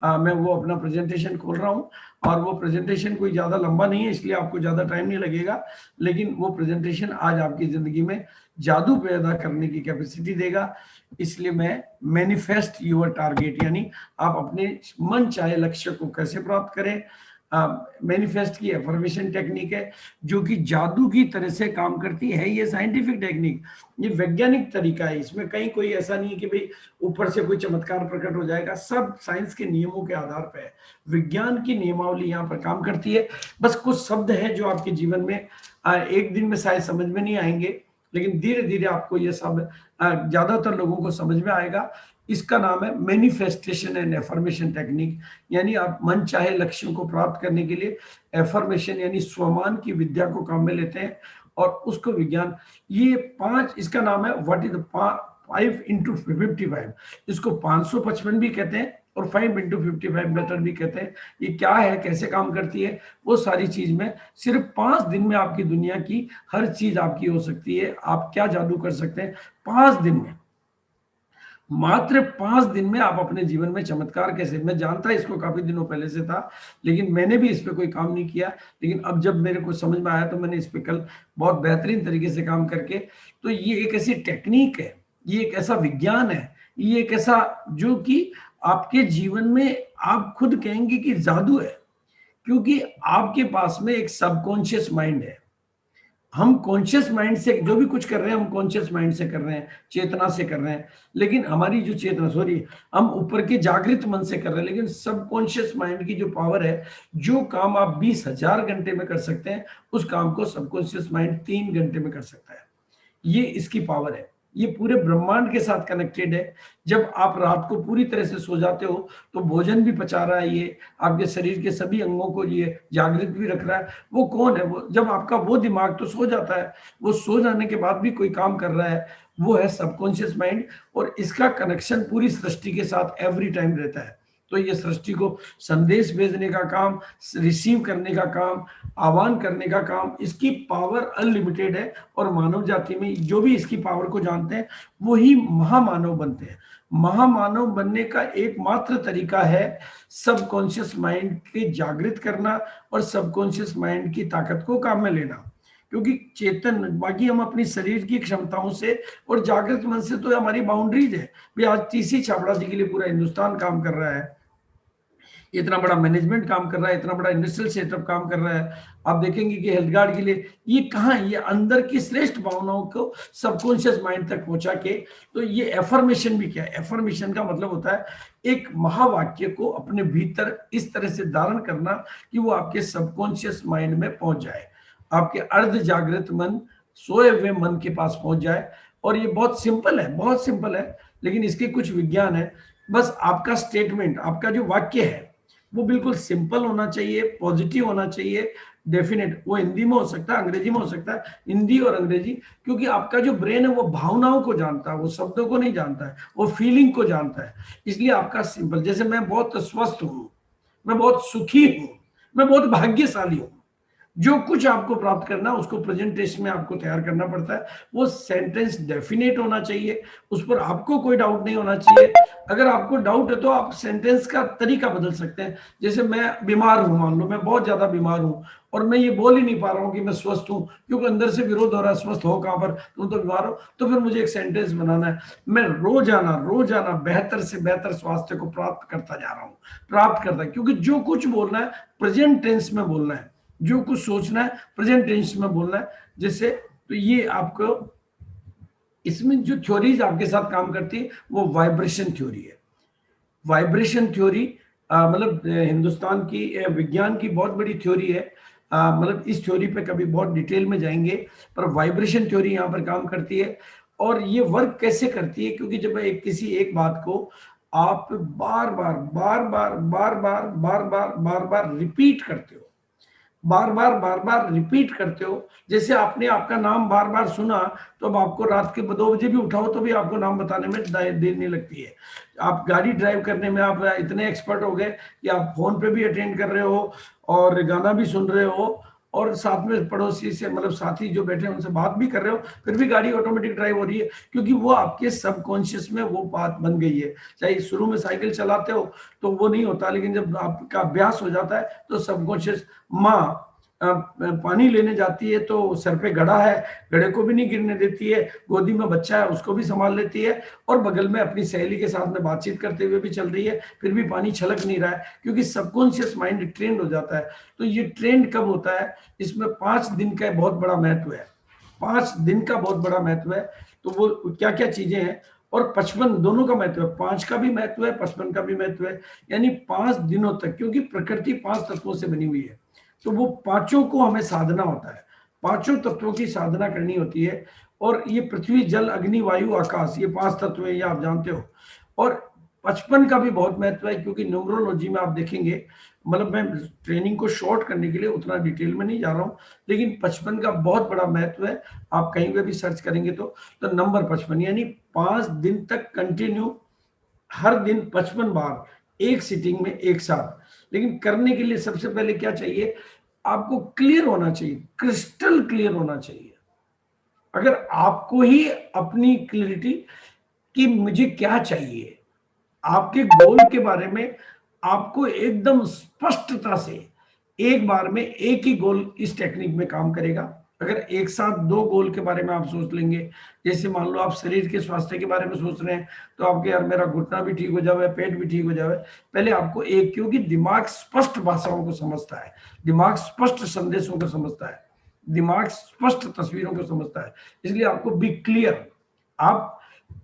मैं वो अपना प्रेजेंटेशन खोल रहा हूँ और वो प्रेजेंटेशन कोई ज़्यादा लंबा नहीं है, इसलिए आपको ज़्यादा टाइम नहीं लगेगा, लेकिन वो प्रेजेंटेशन आज आपकी ज़िंदगी में जादू पैदा करने की कैपेसिटी देगा। इसलिए मैं मैनिफेस्ट योर टारगेट, यानी आप अपने मन चाहे लक्ष्य को कैसे प्राप्त करें, मैनिफेस्ट की एफर्मेशन टेक्निक है जो कि जादू की तरह से काम करती है। ये साइंटिफिक टेक्निक, ये वैज्ञानिक तरीका है, इसमें कहीं कोई ऐसा नहीं है कि भाई ऊपर से कोई चमत्कार प्रकट हो जाएगा, सब साइंस के नियमों के आधार पर है, विज्ञान की नियमावली यहाँ पर काम करती है। बस कुछ शब्द हैं जो आपके जीवन में एक दिन में शायद समझ में नहीं आएंगे, लेकिन धीरे धीरे आपको ये सब ज्यादातर लोगों को समझ में आएगा। इसका नाम है मैनिफेस्टेशन एंड एफर्मेशन टेक्निक, यानी आप मन चाहे लक्ष्यों को प्राप्त करने के लिए एफर्मेशन यानी स्वमान की विद्या को काम में लेते हैं और उसको विज्ञान, ये 5, इसका नाम है व्हाट इज 5 × 55, इसको 555 भी कहते हैं और 5 × 55 मेथड भी कहते हैं। ये क्या है, कैसे काम करती है, वो सारी चीज में सिर्फ 5 दिन में आपकी दुनिया की हर चीज आपकी हो सकती है। आप क्या जादू कर सकते हैं 5 दिन में, मात्र 5 दिन में आप अपने जीवन में चमत्कार कैसे, मैं जानता इसको काफी दिनों पहले से था, लेकिन मैंने भी इस पे कोई काम नहीं किया, लेकिन अब जब मेरे को समझ में आया तो मैंने इस पे कल बहुत बेहतरीन तरीके से काम करके, तो ये एक ऐसी टेक्निक है, ये एक ऐसा विज्ञान है, ये एक ऐसा जो कि आपके जीवन में आप खुद कहेंगे कि जादू है, क्योंकि आपके पास में एक सबकॉन्शियस माइंड है। हम कॉन्शियस माइंड से जो भी कुछ कर रहे हैं, हम कॉन्शियस माइंड से कर रहे हैं, चेतना से कर रहे हैं, लेकिन हमारी जो चेतना, सॉरी, हम ऊपर के जागृत मन से कर रहे हैं, लेकिन सबकॉन्शियस माइंड की जो पावर है, जो काम आप 20,000 घंटे में कर सकते हैं, उस काम को सबकॉन्शियस माइंड 3 घंटे में कर सकता है। ये इसकी पावर है, ये पूरे ब्रह्मांड के साथ कनेक्टेड है। जब आप रात को पूरी तरह से सो जाते हो तो भोजन भी पचा रहा है, ये आपके शरीर के सभी अंगों को ये जागृत भी रख रहा है। वो कौन है? वो जब आपका वो दिमाग तो सो जाता है, वो सो जाने के बाद भी कोई काम कर रहा है, वो है सबकॉन्शियस माइंड, और इसका कनेक्शन पूरी सृष्टि के साथ एवरी टाइम रहता है। तो ये सृष्टि को संदेश भेजने का काम, रिसीव करने का काम, आह्वान करने का काम, इसकी पावर अनलिमिटेड है। और मानव जाति में जो भी इसकी पावर को जानते हैं वही महामानव बनते हैं। महामानव बनने का एकमात्र तरीका है सबकॉन्शियस माइंड के जागृत करना और सबकॉन्शियस माइंड की ताकत को काम में लेना। क्योंकि चेतन, बाकी हम अपनी शरीर की क्षमताओं से और जागृत मन से तो हमारी बाउंड्रीज है। भाई आज टीसी छाबड़ा जी के लिए पूरा हिंदुस्तान काम कर रहा है, इतना बड़ा मैनेजमेंट काम कर रहा है, इतना बड़ा इंडस्ट्रियल सेटअप काम कर रहा है। आप देखेंगे कि हेल्थ गार्ड के लिए ये कहाँ है, ये अंदर की श्रेष्ठ भावनाओं को सबकॉन्शियस माइंड तक पहुंचा के। तो ये एफर्मेशन भी क्या है? एफर्मेशन का मतलब होता है एक महावाक्य को अपने भीतर इस तरह से धारण करना कि वो आपके सबकॉन्शियस माइंड में पहुंच जाए, आपके अर्ध जागृत मन, सोए हुए मन के पास पहुंच जाए। और ये बहुत सिंपल है, बहुत सिंपल है, लेकिन इसके कुछ विज्ञान है। बस आपका स्टेटमेंट, आपका जो वाक्य है वो बिल्कुल सिंपल होना चाहिए, पॉजिटिव होना चाहिए, डेफिनेट। वो हिंदी में हो सकता है, अंग्रेजी में हो सकता है, हिंदी और अंग्रेजी, क्योंकि आपका जो ब्रेन है वो भावनाओं को जानता है, वो शब्दों को नहीं जानता है, वो फीलिंग को जानता है। इसलिए आपका सिंपल, जैसे मैं बहुत स्वस्थ हूं, मैं बहुत सुखी हूं, मैं बहुत भाग्यशाली हूं, जो कुछ आपको प्राप्त करना है उसको प्रेजेंटेशन में आपको तैयार करना पड़ता है। वो सेंटेंस डेफिनेट होना चाहिए, उस पर आपको कोई डाउट नहीं होना चाहिए। अगर आपको डाउट है तो आप सेंटेंस का तरीका बदल सकते हैं। जैसे मैं बीमार हूं, मान लो मैं बहुत ज्यादा बीमार हूं और मैं ये बोल ही नहीं पा रहा हूं कि मैं स्वस्थ हूं, क्योंकि अंदर से विरोध हो रहा है, स्वस्थ हो कहां पर, तुम तो बीमार हो। तो फिर मुझे एक सेंटेंस बनाना है, मैं रोजाना रोजाना बेहतर से बेहतर स्वास्थ्य को प्राप्त करता जा रहा हूं, प्राप्त करता, क्योंकि जो कुछ बोलना है प्रेजेंट टेंस में बोलना है, जो कुछ सोचना है प्रेजेंट टेंस में बोलना है। जैसे तो ये आपको, इसमें जो थ्योरीज आपके साथ काम करती है वो वाइब्रेशन थ्योरी है। वाइब्रेशन थ्योरी मतलब हिंदुस्तान की विज्ञान की बहुत बड़ी थ्योरी है। मतलब इस थ्योरी पे कभी बहुत डिटेल में जाएंगे, पर वाइब्रेशन थ्योरी यहाँ पर काम करती है। और ये वर्क कैसे करती है? क्योंकि जब एक किसी एक बात को आप बार बार बार बार बार बार बार बार बार बार रिपीट करते हो, बार बार रिपीट करते हो, जैसे आपने आपका नाम बार बार सुना, तो अब आपको रात के 2 बजे भी उठाओ तो भी आपको नाम बताने में देर नहीं लगती है। आप गाड़ी ड्राइव करने में आप इतने एक्सपर्ट हो गए कि आप फोन पे भी अटेंड कर रहे हो और गाना भी सुन रहे हो और साथ में पड़ोसी से मतलब साथी जो बैठे हैं उनसे बात भी कर रहे हो, फिर भी गाड़ी ऑटोमेटिक ड्राइव हो रही है, क्योंकि वो आपके सबकॉन्शियस में वो बात बन गई है। चाहे शुरू में साइकिल चलाते हो तो वो नहीं होता, लेकिन जब आपका अभ्यास हो जाता है तो सबकॉन्शियस, माँ पानी लेने जाती है तो सर पे घड़ा है, घड़े को भी नहीं गिरने देती है, गोदी में बच्चा है उसको भी संभाल लेती है, और बगल में अपनी सहेली के साथ में बातचीत करते हुए भी चल रही है, फिर भी पानी छलक नहीं रहा है, क्योंकि सबकॉन्शियस माइंड ट्रेंड हो जाता है। तो ये ट्रेंड कब होता है, इसमें 5 दिन का बहुत बड़ा महत्व है, 5 दिन का बहुत बड़ा महत्व है। तो वो क्या क्या चीजें हैं, और 55 दोनों का महत्व है, 5 का भी महत्व है, 55 का भी महत्व है, यानी 5 दिनों तक, क्योंकि प्रकृति 5 तत्वों से बनी हुई है, तो वो पांचों को हमें साधना होता है, पांचों तत्वों की साधना करनी होती है। और ये पृथ्वी जल अग्नि वायु आकाश, ये 5 तत्व है, ये आप जानते हो। और 55 का भी बहुत महत्व है, क्योंकि न्यूमरोलॉजी में आप देखेंगे, मतलब मैं ट्रेनिंग को शॉर्ट करने के लिए उतना डिटेल में नहीं जा रहा हूं, लेकिन 55 का बहुत बड़ा महत्व है। आप कहीं पे भी सर्च करेंगे तो नंबर 55, यानी 5 दिन तक कंटिन्यू, हर दिन 55 बार एक सिटिंग में एक साथ। लेकिन करने के लिए सबसे पहले क्या चाहिए, आपको क्लियर होना चाहिए, क्रिस्टल क्लियर होना चाहिए। अगर आपको ही अपनी क्लियरिटी कि मुझे क्या चाहिए, आपके गोल के बारे में आपको एकदम स्पष्टता से, एक बार में एक ही गोल इस टेक्निक में काम करेगा। अगर एक साथ 2 गोल के बारे में आप सोच लेंगे, जैसे मान लो आप शरीर के स्वास्थ्य के बारे में सोच रहे हैं, तो आपके यार मेरा घुटना भी ठीक हो जाए, पेट भी ठीक हो जाए, पहले आपको एक, क्योंकि दिमाग स्पष्ट भाषाओं को समझता है, दिमाग स्पष्ट संदेशों को समझता है, दिमाग स्पष्ट तस्वीरों को समझता है, इसलिए आपको बी क्लियर। आप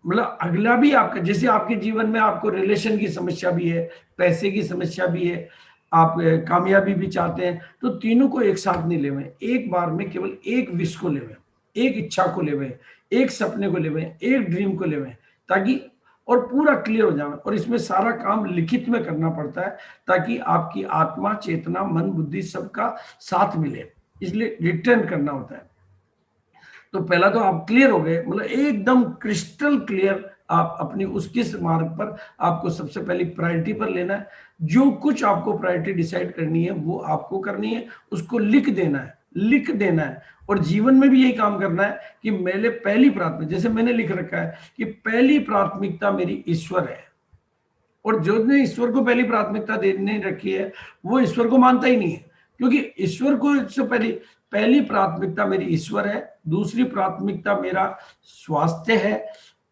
मतलब अगला भी आपका, जैसे आपके जीवन में आपको रिलेशन की समस्या भी है, पैसे की समस्या भी है, आप कामयाबी भी चाहते हैं, तो तीनों को एक साथ नहीं लेवे, एक बार में केवल एक विश को लेवे, एक इच्छा को लेवे, एक सपने को लेवे, एक ड्रीम को लेवे, ताकि और पूरा क्लियर हो जाए। और इसमें सारा काम लिखित में करना पड़ता है, ताकि आपकी आत्मा, चेतना, मन, बुद्धि सबका साथ मिले, इसलिए रिटर्न करना होता है। तो पहला तो आप क्लियर हो गए, मतलब एकदम क्रिस्टल क्लियर, आप अपनी उस किस मार्ग पर आपको सबसे पहली प्रायोरिटी पर लेना है, जो कुछ आपको प्रायोरिटी डिसाइड करनी है वो आपको करनी है, उसको लिख देना है, लिख देना है। और जीवन में भी यही काम करना है कि मेरे पहली प्राथमिकता, जैसे मैंने लिख रखा है कि पहली प्राथमिकता मेरी ईश्वर है, और जो ने ईश्वर को पहली प्राथमिकता देने रखी है वो ईश्वर को मानता ही नहीं है, क्योंकि ईश्वर को इससे पहली पहली प्राथमिकता मेरी ईश्वर है, दूसरी प्राथमिकता मेरा स्वास्थ्य है,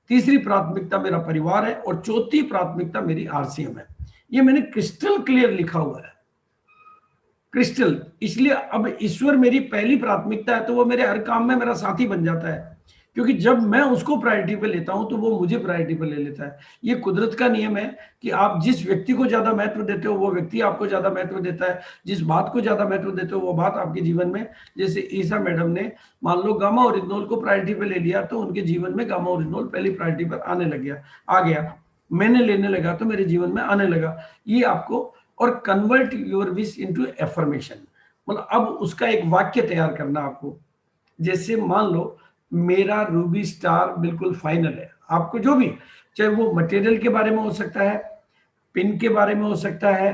तीसरी प्राथमिकता मेरा परिवार है, और चौथी प्राथमिकता मेरी आरसीएम है। ये मैंने क्रिस्टल क्लियर लिखा हुआ है, क्रिस्टल। इसलिए अब ईश्वर मेरी पहली प्राथमिकता है, तो वो मेरे हर काम में मेरा साथी बन जाता है, क्योंकि जब मैं उसको प्रायोरिटी पे लेता हूं तो वो मुझे प्रायोरिटी पे ले लेता है। ये कुदरत का नियम है कि आप जिस व्यक्ति को ज्यादा महत्व देते हो वो व्यक्ति आपको ज्यादा महत्व देता है, जिस बात को ज्यादा महत्व देते हो वो बात आपके जीवन में, जैसे ईसा मैडम ने मान लो गामा ओरिजिनल को प्रायोरिटी पे ले लिया, तो उनके जीवन में गामा ओरिजिनल पहली प्रायोरिटी पर आने लग गया, आ गया, मैंने लेने लगा तो मेरे जीवन में आने लगा। ये आपको, और convert your wish into affirmation, मतलब अब उसका एक वाक्य तैयार करना आपको। जैसे मान लो मेरा रूबी स्टार बिल्कुल फाइनल है, आपको जो भी, चाहे वो मटेरियल के बारे में हो सकता है, पिन के बारे में हो सकता है,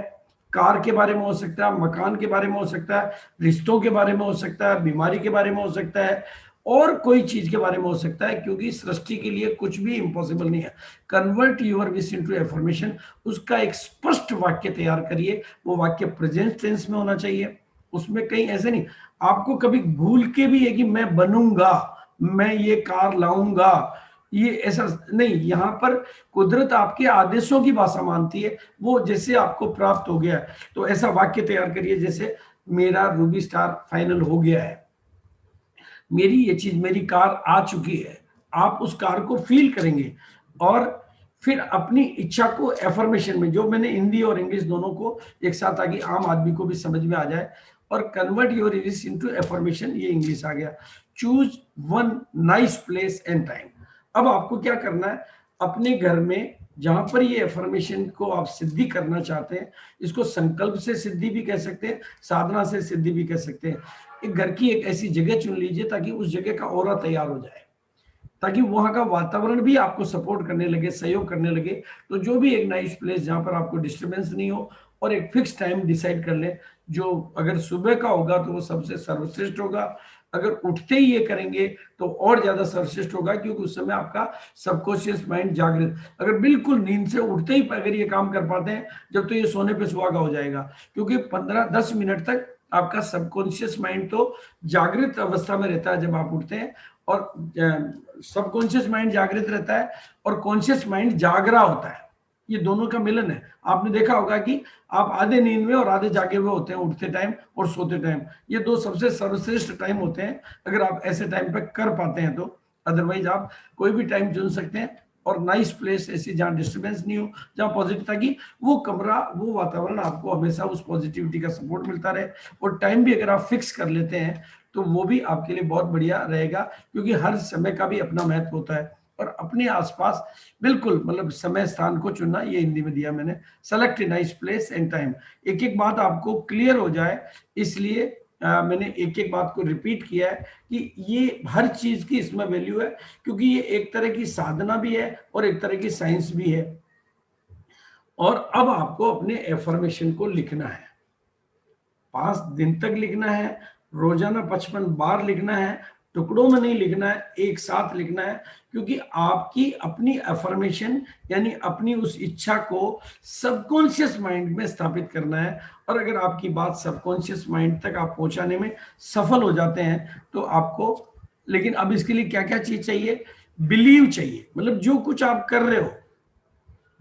कार के बारे में हो सकता है, मकान के बारे में हो सकता है, रिश्तों के बारे में हो सकता है, बीमारी के बारे में हो सकता है, और कोई चीज के बारे में हो सकता है, क्योंकि सृष्टि के लिए कुछ भी इम्पॉसिबल नहीं है। Convert your wish into affirmation, उसका एक स्पष्ट वाक्य तैयार करिए। वो वाक्य प्रेजेंट टेंस में होना चाहिए, उसमें कहीं ऐसे नहीं आपको कभी भूल के भी है कि मैं बनूंगा, मैं ये कार लाऊंगा, ये ऐसा नहीं। यहां पर कुदरत आपके आदेशों की भाषा मानती है, वो जैसे आपको प्राप्त हो गया। तो ऐसा वाक्य तैयार करिए जैसे मेरा रूबी स्टार फाइनल हो गया है, मेरी ये चीज, मेरी कार आ चुकी है, आप उस कार को फील करेंगे। और फिर अपनी इच्छा को एफर्मेशन में, जो मैंने हिंदी और इंग्लिश दोनों को एक साथ, ताकि आम आदमी को भी समझ में आ जाए। और convert your wish into affirmation, ये इंग्लिश आ गया। Choose one nice place and time. अब आपको क्या करना है, अपने घर में जहां पर ये एफर्मेशन को आप सिद्धि करना चाहते हैं, इसको संकल्प से सिद्धि भी कह सकते हैं, साधना से सिद्धि भी कह सकते हैं। एक घर की एक ऐसी जगह चुन लीजिए ताकि उस जगह का ऑरा तैयार हो जाए। ताकि वहां का वातावरण भी आपको सपोर्ट करने लगे, सहयोग करने लगे। तो जो भी एक नाइस प्लेस जहां पर आपको डिस्टरबेंस नहीं हो, और एक फिक्स टाइम डिसाइड कर ले, जो अगर सुबह का होगा तो वो सबसे सर्वश्रेष्ठ होगा, अगर उठते ही ये करेंगे तो और ज्यादा सर्वश्रेष्ठ होगा, क्योंकि उस समय आपका सबकॉन्शियस माइंड जागृत, अगर बिल्कुल नींद से उठते ही अगर ये काम कर पाते हैं, जब तो ये सोने पे सुहागा हो जाएगा, क्योंकि 15-10 मिनट तक आपका सबकॉन्शियस माइंड तो जागृत अवस्था में रहता है जब आप उठते हैं, और सबकॉन्शियस माइंड जागृत रहता है और कॉन्शियस माइंड जाग रहा होता है, ये दोनों का मिलन है। आपने देखा होगा कि आप आधे नींद में और आधे जागे हुए होते हैं उठते टाइम और सोते टाइम, ये दो सबसे सर्वश्रेष्ठ टाइम होते हैं अगर आप ऐसे टाइम पे कर पाते हैं तो। अदरवाइज आप कोई भी टाइम चुन सकते हैं, और नाइस प्लेस ऐसी जहाँ डिस्टर्बेंस नहीं हो, जहाँ पॉजिटिव, ताकि वो कमरा, वो वातावरण आपको हमेशा उस पॉजिटिविटी का सपोर्ट मिलता रहे। और टाइम भी अगर आप फिक्स कर लेते हैं तो वो भी आपके लिए बहुत बढ़िया रहेगा, क्योंकि हर समय का भी अपना महत्व होता है, और अपने आसपास बिल्कुल मतलब समय स्थान को चुनना, ये हिंदी में दिया मैंने, select a nice place and time. एक एक बात आपको क्लियर हो जाए, इसलिए मैंने एक एक बात को रिपीट किया है कि ये हर चीज की इसमें वैल्यू है, क्योंकि ये एक तरह की साधना भी है और एक तरह की साइंस भी है। और अब आपको अपने एफर्मेशन को लिखना है, 5 दिन तक लिखना है, रोजाना 55 बार लिखना है, टुकड़ों में नहीं लिखना है, एक साथ लिखना है, क्योंकि आपकी अपनी अफर्मेशन यानी अपनी उस इच्छा को सबकॉन्शियस माइंड में स्थापित करना है। और अगर आपकी बात सबकॉन्शियस माइंड तक आप पहुंचाने में सफल हो जाते हैं तो आपको, लेकिन अब इसके लिए क्या क्या चीज चाहिए? बिलीव चाहिए, मतलब जो कुछ आप कर रहे हो,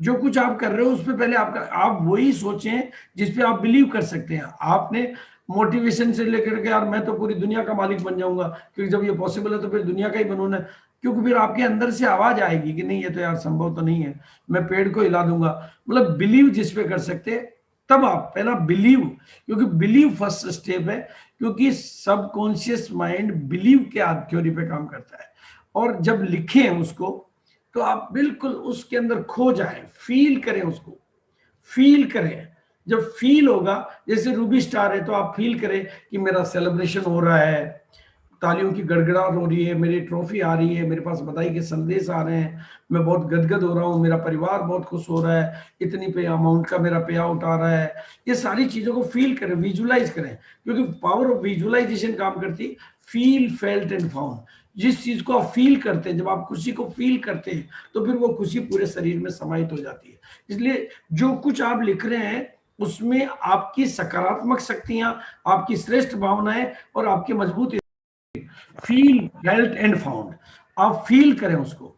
जो कुछ आप कर रहे हो उस पर पहले आपका, आप वही सोचें जिस पे आप बिलीव कर सकते हैं। आपने मोटिवेशन से लेकर के यार मैं तो पूरी दुनिया का मालिक बन जाऊंगा, क्योंकि जब ये पॉसिबल है तो फिर दुनिया का ही बनूं ना, क्योंकि फिर आपके अंदर से आवाज आएगी कि नहीं ये तो यार संभव तो नहीं है, मैं पेड़ को हिला दूंगा। मतलब बिलीव जिस पे कर सकते हैं, तब आप पहला बिलीव, क्योंकि बिलीव फर्स्ट स्टेप है, क्योंकि सबकॉन्शियस माइंड बिलीव के थ्योरी पे काम करता है। और जब लिखें उसको तो आप बिल्कुल उसके अंदर खो जाएं, फील करें उसको, फील करें। जब फील होगा, जैसे रूबी स्टार है तो आप फील करें कि मेरा सेलिब्रेशन हो रहा है, तालियों की गड़गड़ाहट हो रही है, मेरी ट्रॉफी आ रही है, मेरे पास बधाई के संदेश आ रहे हैं, मैं बहुत गदगद हो रहा हूँ, मेरा परिवार बहुत खुश हो रहा है, इतनी पे अमाउंट का मेरा पे आउट आ रहा है। ये सारी चीजों को फील करें, विजुलाइज करें, क्योंकि पावर ऑफ विजुलाइजेशन काम करती, फील फेल्ट एंड फाउंड। जिस चीज को आप फील करते हैं, जब आप खुशी को फील करते हैं तो फिर वो खुशी पूरे शरीर में समाहित हो जाती है। इसलिए जो कुछ आप लिख रहे हैं उसमें आपकी सकारात्मक शक्तियां, आपकी श्रेष्ठ भावनाएं और आपके मजबूत, फील फेल्ट एंड फाउंड, आप फील करें उसको।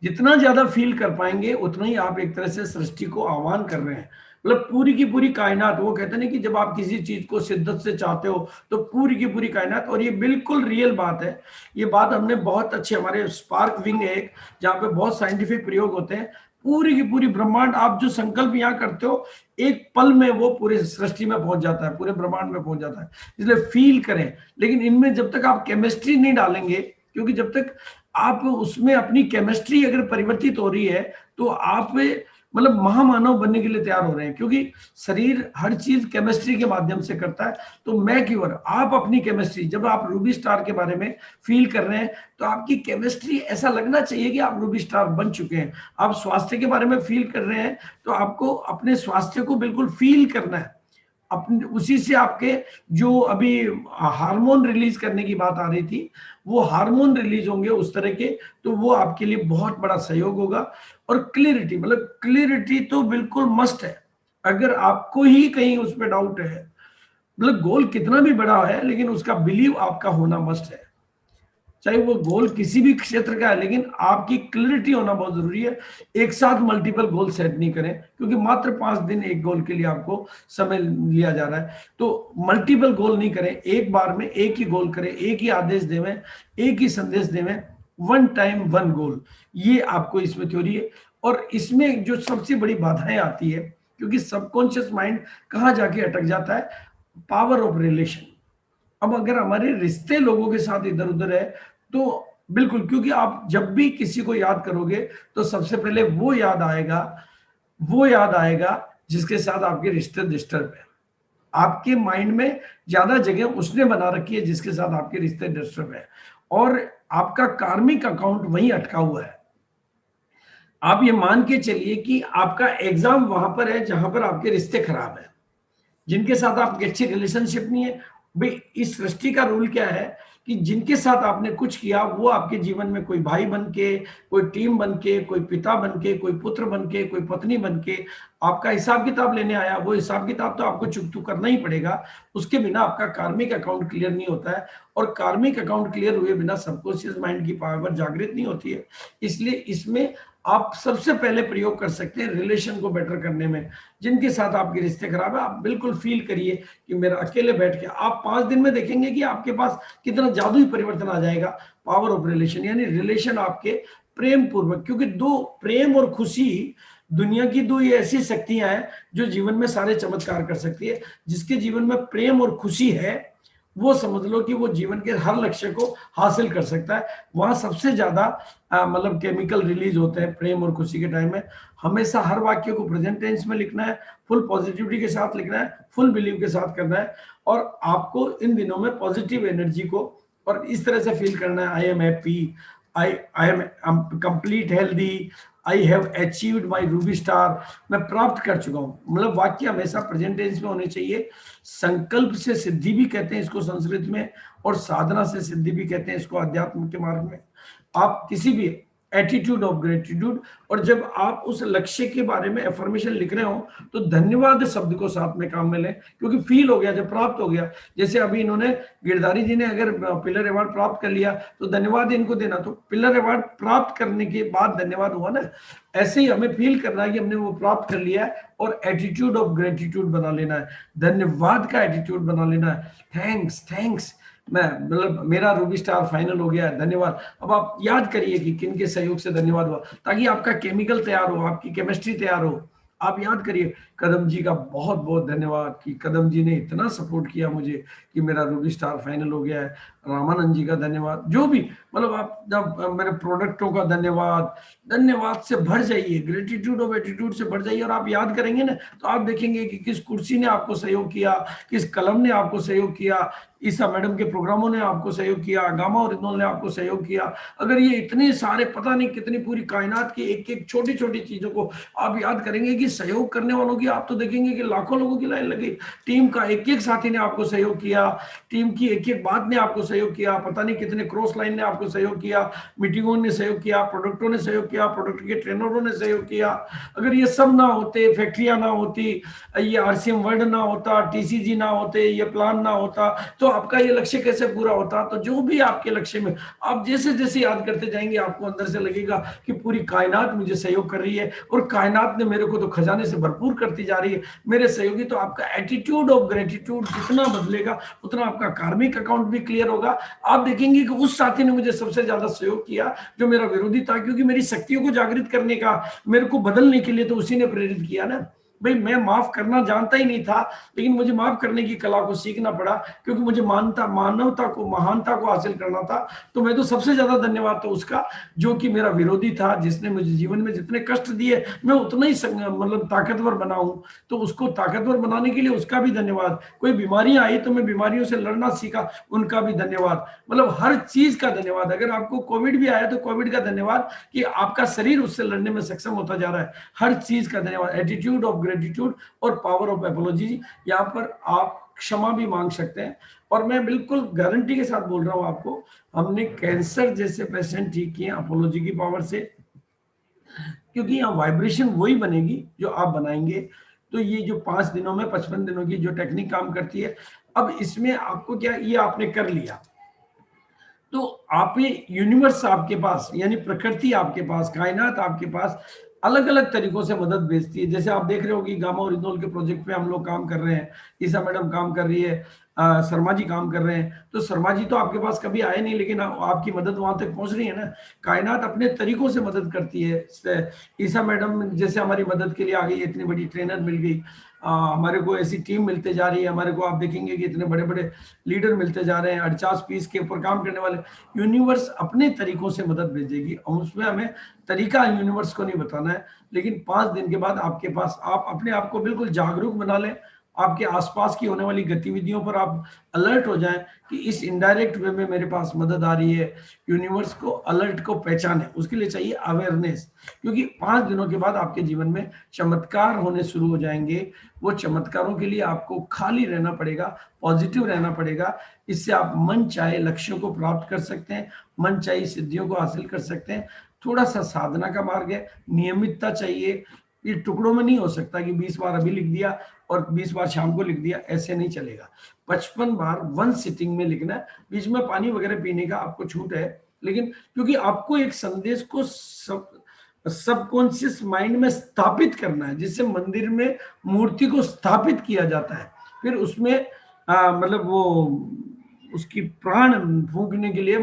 जितना ज्यादा फील कर पाएंगे उतना ही आप एक तरह से सृष्टि को आह्वान कर रहे हैं। मतलब पूरी की पूरी कायनात, वो कहते हैं कि जब आप किसी चीज को शिद्दत से चाहते हो तो पूरी की पूरी कायनात, और ये बिल्कुल रियल बात है। ये बात हमने बहुत अच्छे, हमारे स्पार्क विंग है एक, जहाँ पे बहुत साइंटिफिक प्रयोग होते हैं। पूरी की पूरी ब्रह्मांड, आप जो संकल्प यहाँ करते हो एक पल में वो पूरे सृष्टि में पहुंच जाता है, पूरे ब्रह्मांड में पहुंच जाता है। इसलिए फील करें, लेकिन इनमें जब तक आप केमिस्ट्री नहीं डालेंगे, क्योंकि जब तक आप उसमें अपनी केमिस्ट्री अगर परिवर्तित हो रही है तो आप मतलब महामानव बनने के लिए तैयार हो रहे हैं, क्योंकि शरीर हर चीज केमिस्ट्री के माध्यम से करता है। तो मैं की ओर आप अपनी केमिस्ट्री, जब आप रूबी स्टार के बारे में फील कर रहे हैं तो आपकी केमिस्ट्री ऐसा लगना चाहिए कि आप रूबी स्टार बन चुके हैं। आप स्वास्थ्य के बारे में फील कर रहे हैं तो आपको अपने स्वास्थ्य को बिल्कुल फील करना है। अपने उसी से आपके जो अभी हार्मोन रिलीज करने की बात आ रही थी, वो हार्मोन रिलीज होंगे उस तरह के, तो वो आपके लिए बहुत बड़ा सहयोग होगा। और क्लियरिटी, मतलब क्लियरिटी तो बिल्कुल मस्ट है। अगर आपको ही कहीं उस पर डाउट है, मतलब गोल कितना भी बड़ा है लेकिन उसका बिलीव आपका होना मस्ट है, चाहे वो गोल किसी भी क्षेत्र का है, लेकिन आपकी क्लियरिटी होना बहुत जरूरी है। एक साथ मल्टीपल गोल सेट नहीं करें, क्योंकि मात्र 5 दिन एक गोल के लिए आपको समय लिया जा रहा है, तो मल्टीपल गोल नहीं करें, एक बार में एक ही गोल करें, एक ही आदेश देवें, एक ही संदेश देवें, वन टाइम वन गोल, ये आपको इसमें थ्योरी है। और इसमें जो सबसे बड़ी बाधाएं आती है, क्योंकि सबकॉन्शियस माइंड कहाँ जाके अटक जाता है, पावर ऑफ रिलेशन। अब अगर हमारे रिश्ते लोगों के साथ इधर उधर है तो बिल्कुल, क्योंकि आप जब भी किसी को याद करोगे तो सबसे पहले वो याद आएगा, वो याद आएगा जिसके साथ आपके रिश्ते डिस्टर्ब है। आपके माइंड में ज्यादा जगह उसने बना रखी है जिसके साथ आपके रिश्ते डिस्टर्ब है। और आपका कार्मिक अकाउंट वहीं अटका हुआ है। आप ये मान के चलिए कि आपका एग्जाम वहां पर है जहां पर आपके रिश्ते खराब है, जिनके साथ आपकी अच्छी रिलेशनशिप नहीं है। भाई इस सृष्टि का रूल क्या है कि जिनके साथ आपने कुछ किया वो आपके जीवन में कोई भाई बन के, कोई टीम बन के, कोई पिता बन के, कोई पुत्र बन के, कोई पत्नी बन के आपका हिसाब किताब लेने आया। वो हिसाब किताब तो आपको चुकतू करना ही पड़ेगा, उसके बिना आपका कार्मिक अकाउंट क्लियर नहीं होता है। और कार्मिक अकाउंट क्लियर हुए बिना सबकॉन्शियस माइंड की पावर जागृत नहीं होती है। इसलिए इसमें आप सबसे पहले प्रयोग कर सकते हैं रिलेशन को बेटर करने में। जिनके साथ आपके रिश्ते खराब है, आप बिल्कुल फील करिए कि मेरा अकेले बैठ के, आप 5 दिन में देखेंगे कि आपके पास कितना जादुई परिवर्तन आ जाएगा। पावर ऑफ रिलेशन, यानी रिलेशन आपके प्रेम पूर्वक, क्योंकि दो, प्रेम और खुशी दुनिया की दो ये ऐसी शक्तियां हैं जो जीवन में सारे चमत्कार कर सकती है। जिसके जीवन में प्रेम और खुशी है वो समझ लो कि वो जीवन के हर लक्ष्य को हासिल कर सकता है। वहां सबसे ज्यादा मतलब केमिकल रिलीज होते हैं प्रेम और खुशी के टाइम में। हमेशा हर वाक्य को प्रेजेंट टेंस में लिखना है, फुल पॉजिटिविटी के साथ लिखना है, फुल बिलीव के साथ करना है। और आपको इन दिनों में पॉजिटिव एनर्जी को और इस तरह से फील करना है, I am happy, I am complete healthy, I have achieved my Ruby star, मैं प्राप्त कर चुका हूं। मतलब वाक्य हमेशा प्रेजेंट टेंस में होने चाहिए। संकल्प से सिद्धि भी कहते हैं इसको संस्कृत में, और साधना से सिद्धि भी कहते हैं इसको अध्यात्म के मार्ग में। आप किसी भी एटीट्यूड ऑफ ग्रेटिट्यूड, और जब आप उस लक्ष्य के बारे में एफर्मेशन लिख रहे हो तो धन्यवाद शब्द को साथ में काम में लें, क्योंकि फील हो गया, जब प्राप्त हो गया। जैसे अभी इन्होंने, गिरधारी जी ने अगर पिलर अवार्ड प्राप्त कर लिया तो धन्यवाद इनको देना, तो पिलर अवार्ड प्राप्त करने के बाद धन्यवाद हुआ ना। ऐसे ही हमें फील करना है कि हमने वो प्राप्त कर लिया है और एटीट्यूड ऑफ ग्रेटिट्यूड बना लेना है, धन्यवाद का एटीट्यूड बना लेना है। थैंक्स थैंक्स, मैं मतलब मेरा रूबी स्टार फाइनल हो गया है, धन्यवाद। अब आप याद करिए कि किन के सहयोग से धन्यवाद हुआ, ताकि आपका केमिकल तैयार हो, आपकी केमिस्ट्री तैयार हो। आप याद करिए, कदम जी का बहुत बहुत धन्यवाद कि कदम जी ने इतना सपोर्ट किया मुझे कि मेरा रूबी स्टार फाइनल हो गया है। रामानंद जी का धन्यवाद, जो भी, मतलब आप जब मेरे प्रोडक्टों का धन्यवाद, धन्यवाद से भर जाइए, ग्रेटिट्यूड ऑफ एटीट्यूड से भर जाइए। और आप याद करेंगे ना तो आप देखेंगे कि किस कुर्सी ने आपको सहयोग किया, किस कलम ने आपको सहयोग किया, ईसा मैडम के प्रोग्रामों ने आपको सहयोग किया, गामा और इनोल ने आपको सहयोग किया। अगर ये इतने सारे, पता नहीं कितनी पूरी कायनात की एक एक छोटी छोटी चीजों को आप याद करेंगे कि सहयोग करने वालों की, आप तो देखेंगे कि लाखों लोगों की लाइन लगी। टीम का एक एक साथी ने आपको सहयोग किया, टीम की एक एक बात ने आपको सहयोग किया, पता नहीं कितने क्रॉस लाइन ने आपको सहयोग किया, मीटिंगों ने सहयोग किया, प्रोडक्टों ने सहयोग किया, प्रोडक्ट के ट्रेनरों ने सहयोग किया। अगर ये सब ना होते, फैक्ट्रियां ना होती, ये आरसीएम वर्ल्ड ना होता, टीसीजी ना होते, ये प्लान ना होता, तो आपका ये लक्ष्य कैसे पूरा होता। तो जो भी आपके लक्ष्य में आप जैसे जैसे याद करते जाएंगे, आपको अंदर से लगेगा कि पूरी कायनात मुझे सहयोग कर रही है, और कायनात ने मेरे को तो खजाने से भरपूर करती जा रही है, मेरे सहयोगी। तो आपका एटीट्यूड ऑफ ग्रेटिट्यूड जितना बदलेगा उतना आपका कार्मिक अकाउंट भी क्लियर होगा। आप देखेंगे कि उस साथी ने मुझे सबसे ज्यादा सहयोग किया जो मेरा विरोधी था, क्योंकि मेरी शक्तियों को जागृत करने का, मेरे को बदलने के लिए तो उसी ने प्रेरित किया ना। भाई मैं माफ करना जानता ही नहीं था, लेकिन मुझे माफ करने की कला को सीखना पड़ा, क्योंकि मुझे मानवता को, महानता को हासिल करना था। तो मैं तो सबसे ज्यादा धन्यवाद तो उसका जो कि मेरा विरोधी था, जिसने मुझे जीवन में जितने कष्ट दिए मैं उतना ही मतलब ताकतवर बना हूं। तो उसको ताकतवर बनाने के लिए उसका भी धन्यवाद। कोई बीमारियां आई तो मैं बीमारियों से लड़ना सीखा, उनका भी धन्यवाद। मतलब हर चीज का धन्यवाद। अगर आपको कोविड भी आया तो कोविड का धन्यवाद कि आपका शरीर उससे लड़ने में सक्षम होता जा रहा है। हर चीज का धन्यवाद। एटीट्यूड ऑफ ग्रेटिट्यूड और पावर ऑफ एपोलॉजी, यहाँ पर आप क्षमा भी मांग सकते हैं। और मैं बिल्कुल गारंटी के साथ बोल रहा हूं आपको, हमने कैंसर जैसे पेशेंट ठीक किए अपोलॉजी की पावर से, क्योंकि यहाँ वाइब्रेशन वही बनेगी जो आप बनाएंगे। तो ये जो 5 दिनों में 55 दिनों की जो टेक्निक काम करती है, अब इसमें आपको क्या, ये आपने कर लिया तो आप, ये यूनिवर्स आपके पास, यानी प्रकृति आपके पास, कायनात आपके पास अलग अलग तरीकों से मदद भेजती है। जैसे आप देख रहे हो कि गामा और इनोल के प्रोजेक्ट पे हम लोग काम कर रहे हैं, ईसा मैडम काम कर रही है, शर्मा जी काम कर रहे हैं। तो शर्मा जी तो आपके पास कभी आए नहीं, लेकिन आपकी मदद वहां तक पहुंच रही है ना। कायनात अपने तरीकों से मदद करती है। ईसा मैडम जैसे हमारी मदद के लिए आ गई, इतनी बड़ी ट्रेनर मिल गई, हमारे को ऐसी टीम मिलते जा रही है, हमारे को आप देखेंगे कि इतने बड़े बड़े लीडर मिलते जा रहे हैं, 48 पीस के ऊपर काम करने वाले। यूनिवर्स अपने तरीकों से मदद भेजेगी, और उसमें हमें तरीका यूनिवर्स को नहीं बताना है। लेकिन 5 दिन के बाद आपके पास, आप अपने आप को बिल्कुल जागरूक बना लें, आपके आसपास की होने वाली गतिविधियों पर आप अलर्ट हो जाएं कि इस इनडायरेक्ट वे में मेरे पास मदद आ रही है। यूनिवर्स को अलर्ट को पहचाने, उसके लिए चाहिए अवेयरनेस, क्योंकि 5 दिनों के बाद आपके जीवन में चमत्कार होने शुरू हो जाएंगे। वो चमत्कारों के लिए आपको खाली रहना पड़ेगा, पॉजिटिव रहना पड़ेगा। इससे आप मन चाहे लक्ष्यों को प्राप्त कर सकते हैं, मन चाहे सिद्धियों को हासिल कर सकते हैं। थोड़ा सा साधना का मार्ग है, नियमितता चाहिए। ये टुकड़ों में नहीं हो सकता कि 20 बार अभी लिख दिया और 20 बार शाम को लिख दिया, ऐसे नहीं चलेगा। 55 बार वन सिटिंग में लिखना है। बीच में पानी वगैरह पीने का आपको छूट है, लेकिन क्योंकि आपको एक संदेश को सबकॉन्शियस माइंड में स्थापित करना है, जिससे मंदिर में मूर्ति को स्थापित किया जाता है। फिर उसमें मतलब वो उसकी प्राण फूंकने के लिए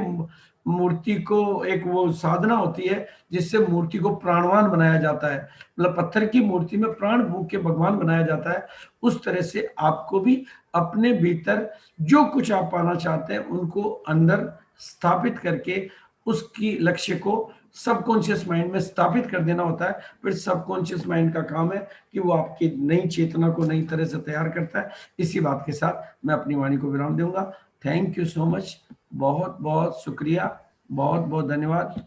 मूर्ति को एक वो साधना होती है, जिससे मूर्ति को प्राणवान बनाया जाता है। मतलब पत्थर की मूर्ति में प्राण फूंक के भगवान बनाया जाता है। उस तरह से आपको भी अपने भीतर जो कुछ आप पाना चाहते हैं उनको अंदर स्थापित करके उसकी लक्ष्य को सबकॉन्शियस माइंड में स्थापित कर देना होता है। फिर सबकॉन्शियस माइंड का काम है कि वो आपकी नई चेतना को नई तरह से तैयार करता है। इसी बात के साथ मैं अपनी वाणी को विराम दूंगा। थैंक यू सो मच, बहुत बहुत शुक्रिया, बहुत बहुत धन्यवाद।